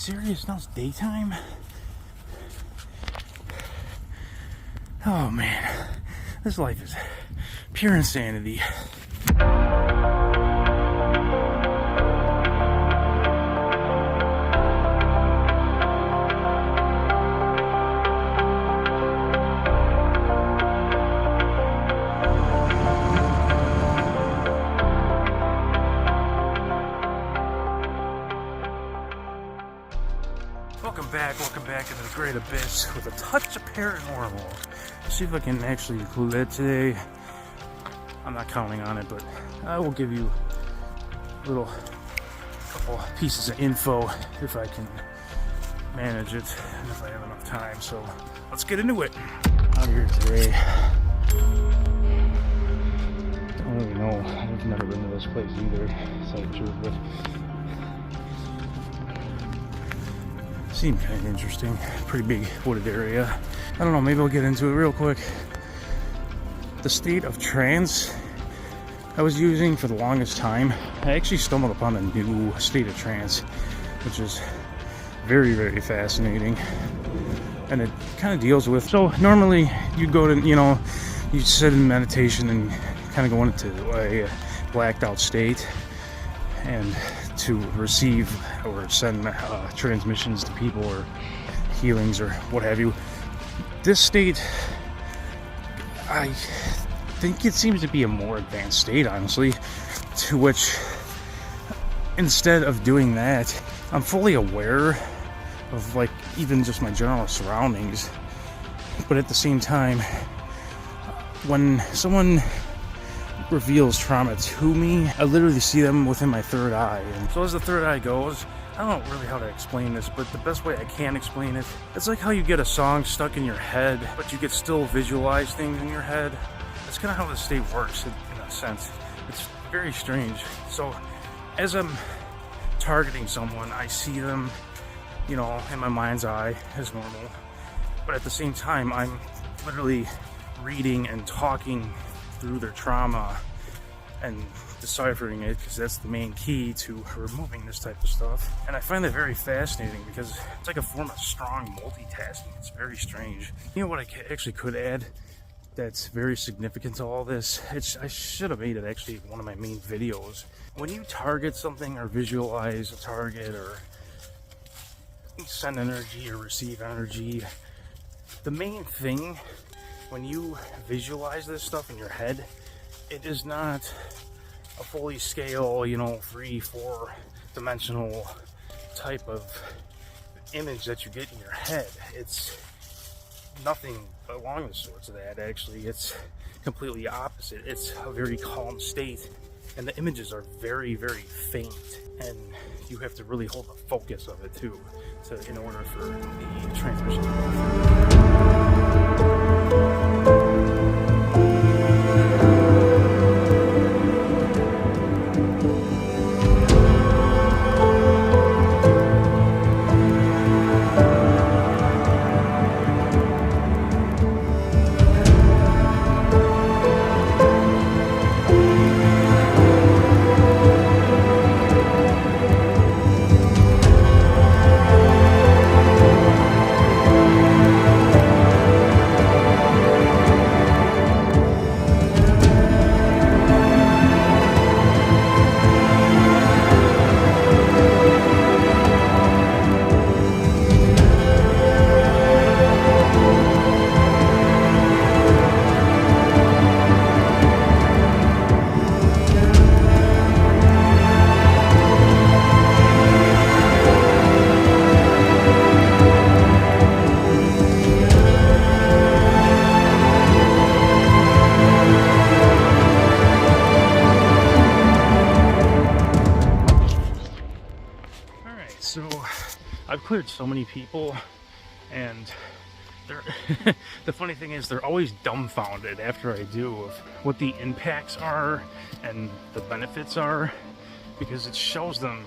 serious? Now it's daytime? Oh man, this life is pure insanity. Welcome back into the Great Abyss with a touch of paranormal. Let's see if I can actually include that today. I'm not counting on it, but I will give you a couple pieces of info if I can manage it and if I have enough time. So let's get into it. Out here today. Don't really know. I've never been to this place either, to tell you the truth, but seemed kind of interesting. Pretty big wooded area. I don't know, maybe I'll get into it real quick. The State of Trance I was using for the longest time. I actually stumbled upon a new State of Trance, which is very, very fascinating. And it kind of deals with, so normally you go to, you sit in meditation and kind of go into a blacked out state and to receive or send transmissions to people or healings or what have you. This state, I think it seems to be a more advanced state, honestly, to which instead of doing that, I'm fully aware of like even just my general surroundings. But at the same time, when someone reveals trauma to me, I literally see them within my third eye. And so as the third eye goes, I don't know really how to explain this, but the best way I can explain it, it's like how you get a song stuck in your head, but you can still visualize things in your head. That's kind of how the state works in a sense. It's very strange. So as I'm targeting someone, I see them, in my mind's eye as normal. But at the same time, I'm literally reading and talking through their trauma and deciphering it, because that's the main key to removing this type of stuff. And I find that very fascinating because it's like a form of strong multitasking. It's very strange. You know what I actually could add that's very significant to all this? I should have made it actually one of my main videos. When you target something or visualize a target or send energy or receive energy, the main thing when you visualize this stuff in your head, it is not a fully scale, 3-4 dimensional type of image that you get in your head. It's nothing along the sorts of that, actually. It's completely opposite. It's a very calm state, and the images are very, very faint, and you have to really hold the focus of it too, in order for the transmission to go through. So I've cleared so many people, and they're the funny thing is they're always dumbfounded after I do of what the impacts are and the benefits are, because it shows them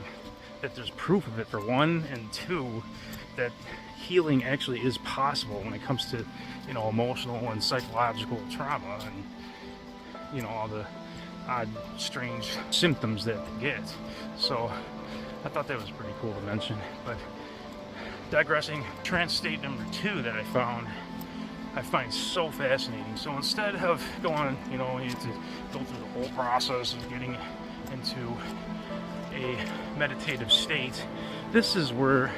that there's proof of it, for one, and two, that healing actually is possible when it comes to emotional and psychological trauma and all the odd strange symptoms that they get. So I thought that was pretty cool to mention. But digressing, trance state number 2 that I find so fascinating. So instead of going, you know, you have to go through the whole process of getting into a meditative state, this is where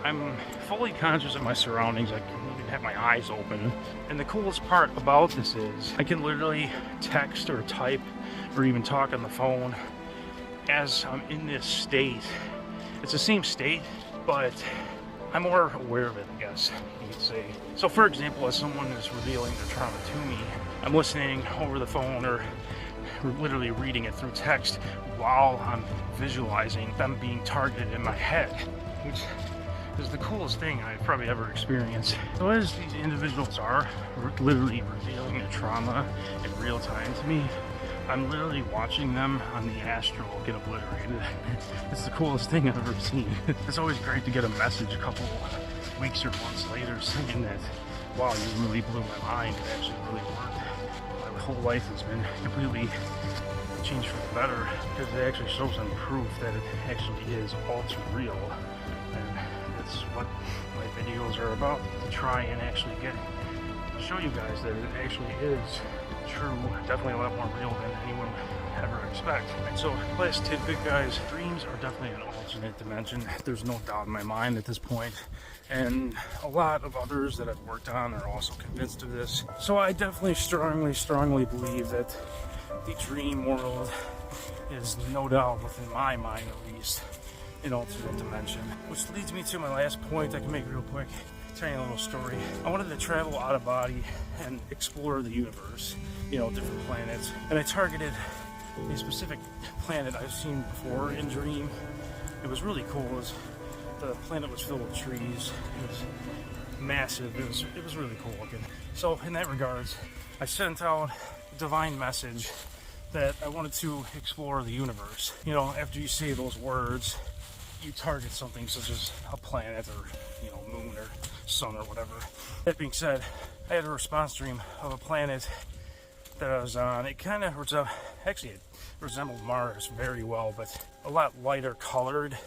I'm fully conscious of my surroundings. I can even have my eyes open. And the coolest part about this is I can literally text or type or even talk on the phone as I'm in this state. It's the same state, but I'm more aware of it, I guess you could say. So for example, as someone is revealing their trauma to me, I'm listening over the phone or literally reading it through text while I'm visualizing them being targeted in my head, which is the coolest thing I've probably ever experienced. So as these individuals are literally revealing their trauma in real time to me, I'm literally watching them on the astral get obliterated. It's the coolest thing I've ever seen. It's always great to get a message a couple weeks or months later saying that, wow, you really blew my mind, it actually really worked. My whole life has been completely changed for the better, because it actually shows them proof that it actually is all too real. And that's what my videos are about, to try and actually show you guys that it actually is true, definitely a lot more real than anyone would ever expect. And so, last tidbit, guys, dreams are definitely an alternate dimension. There's no doubt in my mind at this point, and a lot of others that I've worked on are also convinced of this. So I definitely strongly believe that the dream world is no doubt, within my mind at least, an alternate dimension. Which leads me to my last point I can make real quick. Tell you a little story. I wanted to travel out of body and explore the universe, you know, different planets. And I targeted a specific planet I've seen before in Dream. It was really cool. The planet was filled with trees. It was massive. It was really cool looking. So in that regards, I sent out a divine message that I wanted to explore the universe. You know, after you say those words, you target something such as a planet or, you know, moon or sun or whatever. That being said, I had a response dream of a planet that I was on. It kind of actually it resembled Mars very well, but a lot lighter colored.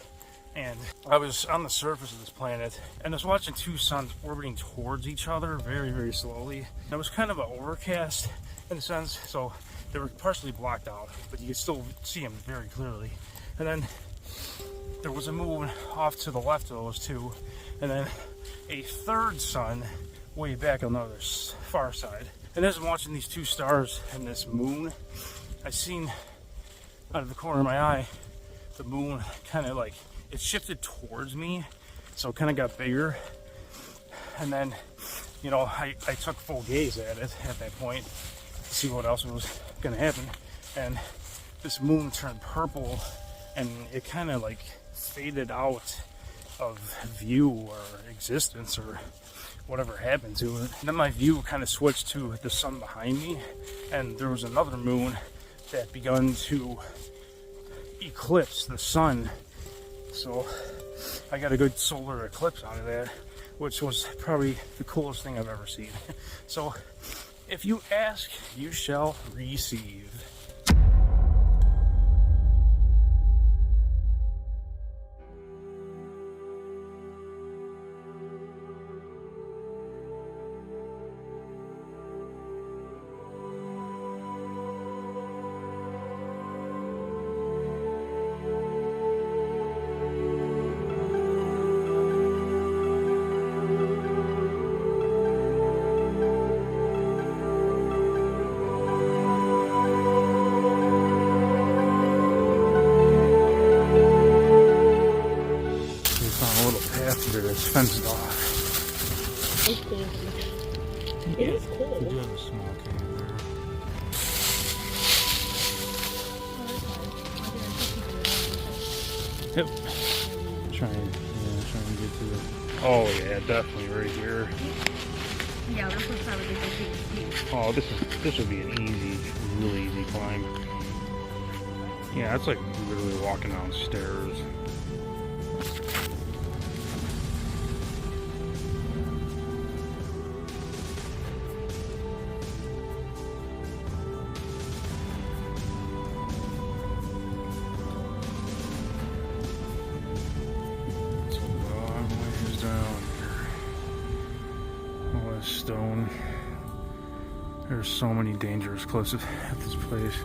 And I was on the surface of this planet, and I was watching two suns orbiting towards each other very, very slowly. And it was kind of an overcast in a sense, so they were partially blocked out, but you could still see them very clearly. And then there was a moon off to the left of those two, and then a third sun way back on the other far side. And as I'm watching these two stars and this moon, I seen out of the corner of my eye, the moon kind of like, it shifted towards me, so it kind of got bigger. And then, you know, I took full gaze at it at that point to see what else was going to happen. And this moon turned purple, and it kind of like faded out of view or existence or whatever happened to it. And then my view kind of switched to the sun behind me, and there was another moon that begun to eclipse the sun. So I got a good solar eclipse out of that, which was probably the coolest thing I've ever seen. So if you ask, you shall receive. It's fenced off. It's cool. Yeah, it is cool. We do have a small cave there. Yep. Trying to get to it. Oh yeah, definitely right here. Yeah, that's what's probably the big. Oh, this would be an easy, really easy climb. Yeah, it's like literally walking downstairs. stone. There's so many dangerous cliffs at this place.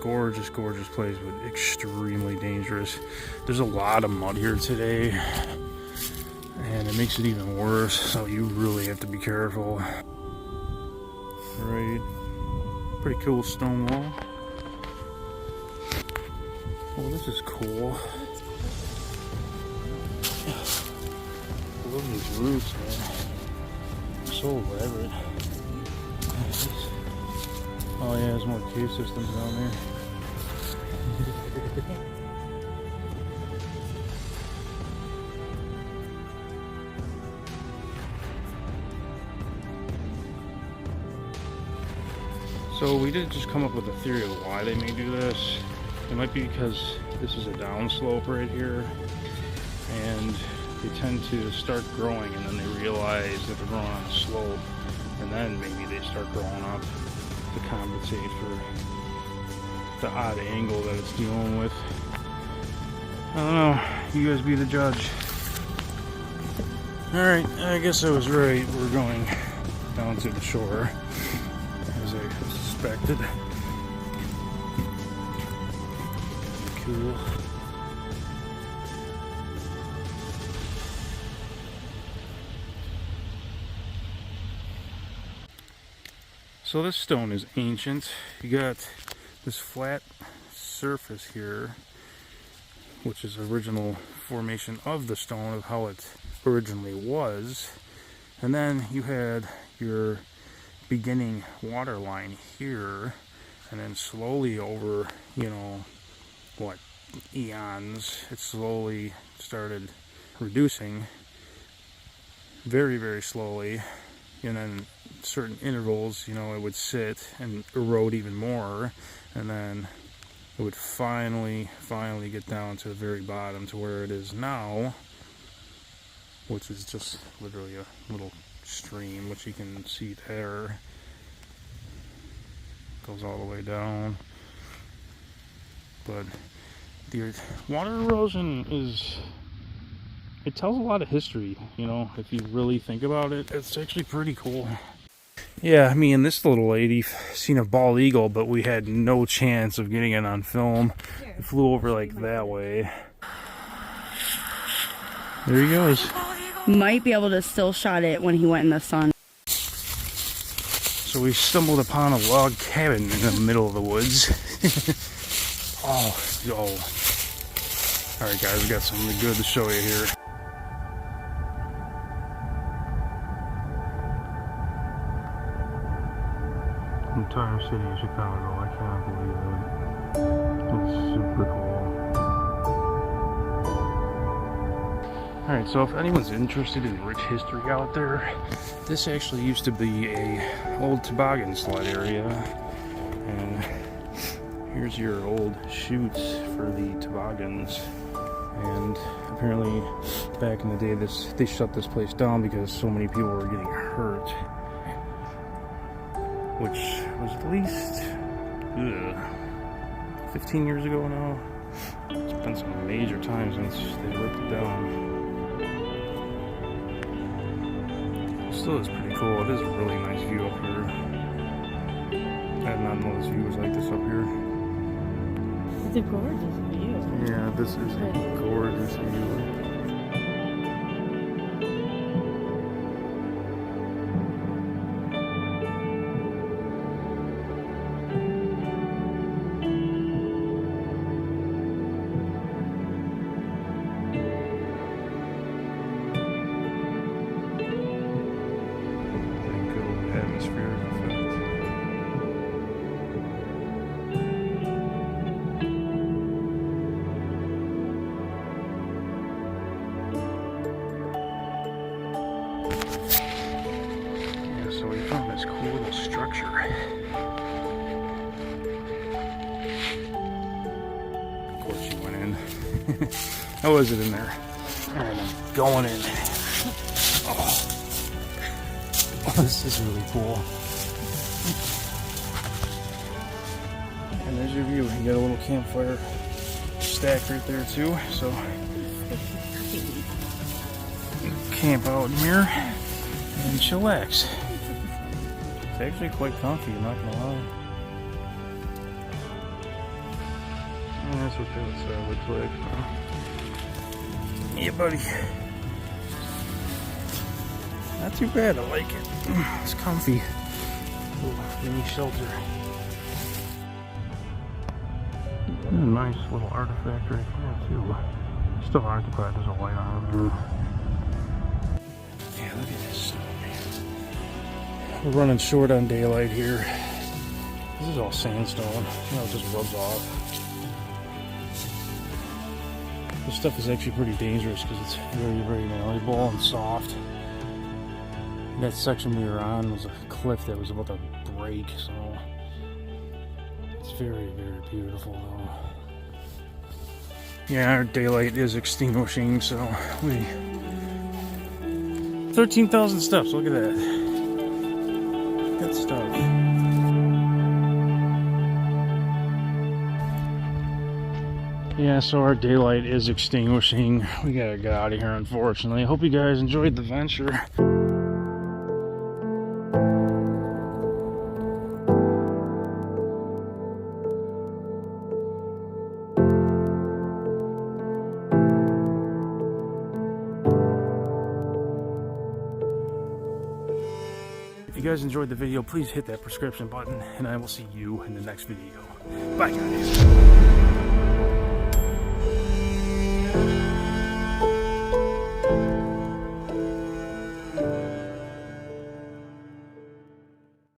Gorgeous, gorgeous place, but extremely dangerous. There's a lot of mud here today, and it makes it even worse, so you really have to be careful. Right, pretty cool stone wall. Oh, this is cool. I love these roofs, man. So elaborate. Oh yeah, there's more cave systems down there. So we did just come up with a theory of why they may do this. It might be because this is a downslope right here, and they tend to start growing, and then they realize that they're growing on a slope, and then maybe they start growing up to compensate for the odd angle that it's dealing with. I don't know. You guys be the judge. Alright, I guess I was right. We're going down to the shore, as I suspected. Cool. So this stone is ancient. You got this flat surface here, which is original formation of the stone, of how it originally was. And then you had your beginning water line here, and then slowly over, you know, what, eons, it slowly started reducing very, very slowly. And then certain intervals, you know, it would sit and erode even more, and then it would finally get down to the very bottom to where it is now, which is just literally a little stream, which you can see there. Goes all the way down. But the water erosion it tells a lot of history, you know, if you really think about it. It's actually pretty cool. Yeah, me and this little lady seen a bald eagle, but we had no chance of getting it on film. It flew over like that way. There he goes. Might be able to still shot it when he went in the sun. So we stumbled upon a log cabin in the middle of the woods. Oh. Alright guys, we got something good to show you here. Entire city of Chicago, I can't believe it. It's super cool. Alright, so if anyone's interested in rich history out there, this actually used to be a old toboggan sled area, and here's your old chutes for the toboggans. And apparently back in the day they shut this place down because so many people were getting hurt, which was at least 15 years ago now. It's been some major time since they ripped it down. Still is pretty cool. It is a really nice view up here. I did not know this view was like this up here. It's a gorgeous view. Yeah, this is a gorgeous view. So we found this cool little structure. Of course she went in. How is it in there? Alright, I'm going in. Oh, this is really cool. And there's your view. You got a little campfire stacked right there too. So camp out here and chillax. It's actually quite comfy, I'm not gonna lie. And that's what the outside looks like. Yeah, buddy. Not too bad, I like it. It's comfy. Little mini shelter. A nice little artifact right there too. Still occupied, there's a light on it. Yeah, look at this stuff, man. We're running short on daylight here. This is all sandstone. You know, it just rubs off. This stuff is actually pretty dangerous because it's very, very malleable and soft. That section we were on was a cliff that was about to break, so it's very, very beautiful though. Yeah, our daylight is extinguishing, so we 13,000 steps, look at that. Good stuff. Yeah, so our daylight is extinguishing. We gotta get out of here, unfortunately. I hope you guys enjoyed the venture. If you guys enjoyed the video, please hit that subscription button, and I will see you in the next video. Bye, guys.